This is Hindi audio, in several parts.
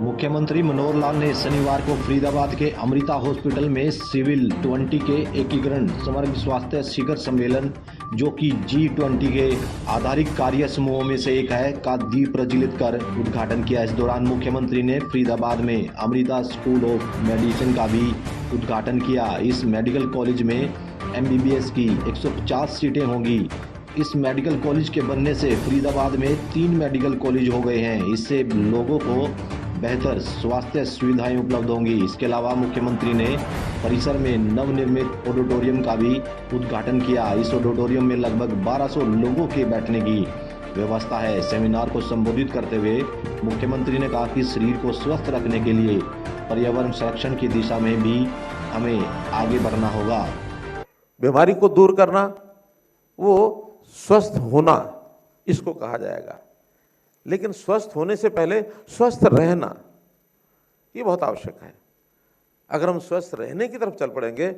मुख्यमंत्री मनोहर लाल ने शनिवार को फरीदाबाद के अमृता हॉस्पिटल में सिविल 20 के एकीकरण समग्र स्वास्थ्य शिखर सम्मेलन, जो कि G20 के आधारित कार्य समूहों में से एक है, का दीप प्रज्वलित कर उद्घाटन किया। इस दौरान मुख्यमंत्री ने फरीदाबाद में अमृता स्कूल ऑफ मेडिसिन का भी उद्घाटन किया। इस मेडिकल कॉलेज में MBBS की 150 सीटें होंगी। इस मेडिकल कॉलेज के बनने से फरीदाबाद में 3 मेडिकल कॉलेज हो गए हैं। इससे लोगों को बेहतर स्वास्थ्य सुविधाएं उपलब्ध होंगी। इसके अलावा मुख्यमंत्री ने परिसर में नवनिर्मित ऑडिटोरियम का भी उद्घाटन किया। इस ऑडिटोरियम में लगभग 1200 लोगों के बैठने की व्यवस्था है। सेमिनार को संबोधित करते हुए मुख्यमंत्री ने कहा कि शरीर को स्वस्थ रखने के लिए पर्यावरण संरक्षण की दिशा में भी हमें आगे बढ़ना होगा। बीमारी को दूर करना, वो स्वस्थ होना, इसको कहा जाएगा। लेकिन स्वस्थ होने से पहले स्वस्थ रहना, ये बहुत आवश्यक है। अगर हम स्वस्थ रहने की तरफ चल पड़ेंगे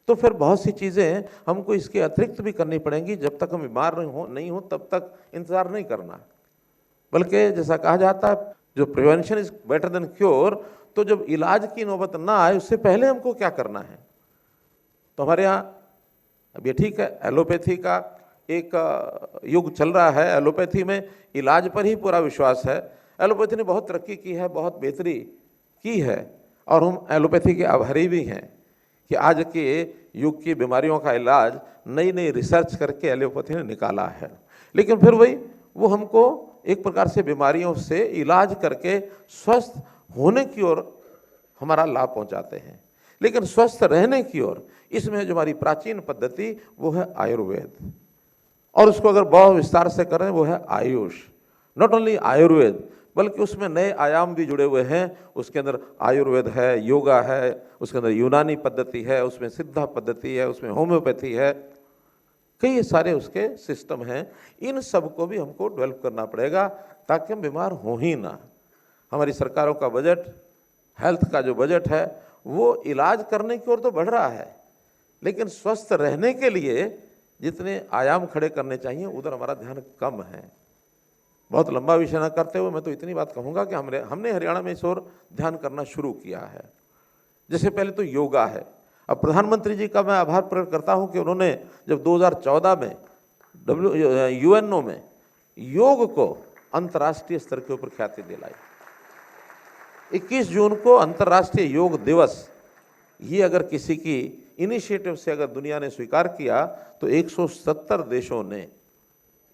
तो फिर बहुत सी चीज़ें हमको इसके अतिरिक्त भी करनी पड़ेंगी। जब तक हम बीमार नहीं हो तब तक इंतज़ार नहीं करना, बल्कि जैसा कहा जाता है, जो prevention is better than cure. तो जब इलाज की नौबत ना आए उससे पहले हमको क्या करना है। तो हमारे यहाँ अब ये ठीक है, एलोपैथी का एक युग चल रहा है। एलोपैथी में इलाज पर ही पूरा विश्वास है। एलोपैथी ने बहुत तरक्की की है, बहुत बेहतरी की है, और हम एलोपैथी के आभारी भी हैं कि आज के युग की बीमारियों का इलाज नई नई रिसर्च करके एलोपैथी ने निकाला है। लेकिन फिर वो हमको एक प्रकार से बीमारियों से इलाज करके स्वस्थ होने की ओर हमारा लाभ पहुंचाते हैं। लेकिन स्वस्थ रहने की ओर इसमें जो हमारी प्राचीन पद्धति वो है आयुर्वेद, और उसको अगर बहुत विस्तार से करें वो है आयुष। नॉट ओनली आयुर्वेद, बल्कि उसमें नए आयाम भी जुड़े हुए हैं। उसके अंदर आयुर्वेद है, योगा है, उसके अंदर यूनानी पद्धति है, उसमें सिद्धा पद्धति है, उसमें होम्योपैथी है, कई सारे उसके सिस्टम हैं। इन सब को भी हमको डेवलप करना पड़ेगा ताकि हम बीमार हो ही ना। हमारी सरकारों का बजट, हेल्थ का जो बजट है, वो इलाज करने की ओर तो बढ़ रहा है, लेकिन स्वस्थ रहने के लिए जितने आयाम खड़े करने चाहिए उधर हमारा ध्यान कम है। बहुत लंबा विषय न करते हुए मैं तो इतनी बात कहूँगा कि हमने हरियाणा में इस ओर ध्यान करना शुरू किया है। जैसे पहले तो योगा है। अब प्रधानमंत्री जी का मैं आभार प्रकट करता हूँ कि उन्होंने जब 2014 में UNO में योग को अंतर्राष्ट्रीय स्तर के ऊपर ख्याति दिलाई। 21 जून को अंतर्राष्ट्रीय योग दिवस, ये अगर किसी की इनिशिएटिव से अगर दुनिया ने स्वीकार किया तो 170 देशों ने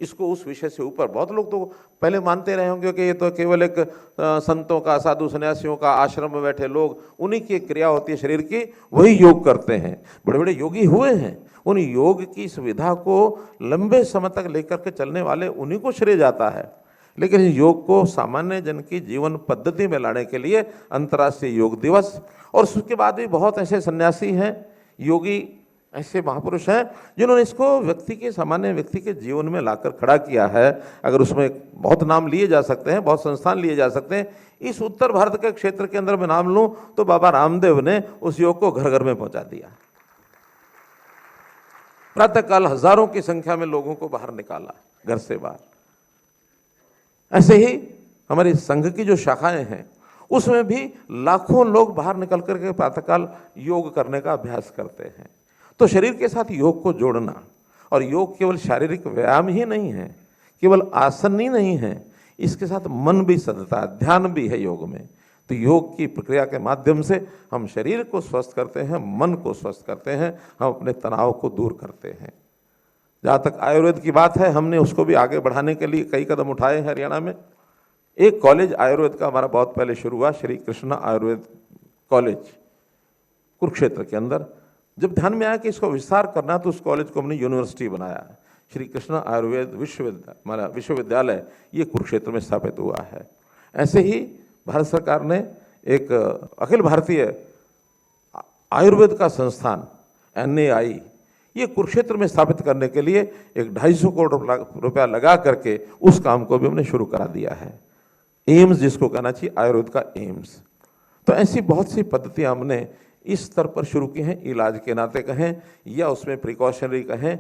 इसको उस विषय से ऊपर, बहुत लोग तो पहले मानते रहे होंगे कि ये तो केवल एक संतों का, साधु सन्यासियों का, आश्रम में बैठे लोग, उन्हीं की एक क्रिया होती है शरीर की, वही योग करते हैं। बड़े बड़े योगी हुए हैं। उन योग की सुविधा को लंबे समय तक लेकर के चलने वाले उन्हीं को श्रेय जाता है। लेकिन इस योग को सामान्य जन की जीवन पद्धति में लाने के लिए अंतर्राष्ट्रीय योग दिवस, और उसके बाद भी बहुत ऐसे सन्यासी हैं, योगी, ऐसे महापुरुष हैं जिन्होंने इसको सामान्य व्यक्ति के जीवन में लाकर खड़ा किया है। अगर उसमें बहुत नाम लिए जा सकते हैं, बहुत संस्थान लिए जा सकते हैं। इस उत्तर भारत के क्षेत्र के अंदर मैं नाम लूं तो बाबा रामदेव ने उस योग को घर घर में पहुंचा दिया। प्रातःकाल हजारों की संख्या में लोगों को बाहर निकाला, घर से बाहर। ऐसे ही हमारी संघ की जो शाखाएं हैं उसमें भी लाखों लोग बाहर निकल करके प्रातःकाल योग करने का अभ्यास करते हैं। तो शरीर के साथ योग को जोड़ना, और योग केवल शारीरिक व्यायाम ही नहीं है, केवल आसन ही नहीं है, इसके साथ मन भी सधता है, ध्यान भी है योग में। तो योग की प्रक्रिया के माध्यम से हम शरीर को स्वस्थ करते हैं, मन को स्वस्थ करते हैं, हम अपने तनाव को दूर करते हैं। जहाँ तक आयुर्वेद की बात है, हमने उसको भी आगे बढ़ाने के लिए कई कदम उठाए हैं। हरियाणा में एक कॉलेज आयुर्वेद का हमारा बहुत पहले शुरू हुआ, श्री कृष्णा आयुर्वेद कॉलेज कुरुक्षेत्र के अंदर। जब ध्यान में आया कि इसको विस्तार करना, तो उस कॉलेज को हमने यूनिवर्सिटी बनाया। श्री कृष्णा आयुर्वेद हमारा विश्वविद्यालय ये कुरुक्षेत्र में स्थापित हुआ है। ऐसे ही भारत सरकार ने एक अखिल भारतीय आयुर्वेद का संस्थान NAI ये कुरुक्षेत्र में स्थापित करने के लिए एक 250 करोड़ रुपया लगा करके उस काम को भी हमने शुरू करा दिया है। एम्स जिसको कहना चाहिए, आयुर्वेद का एम्स। तो ऐसी बहुत सी पद्धतियां हमने इस स्तर पर शुरू की हैं, इलाज के नाते कहें या उसमें प्रिकॉशनरी कहें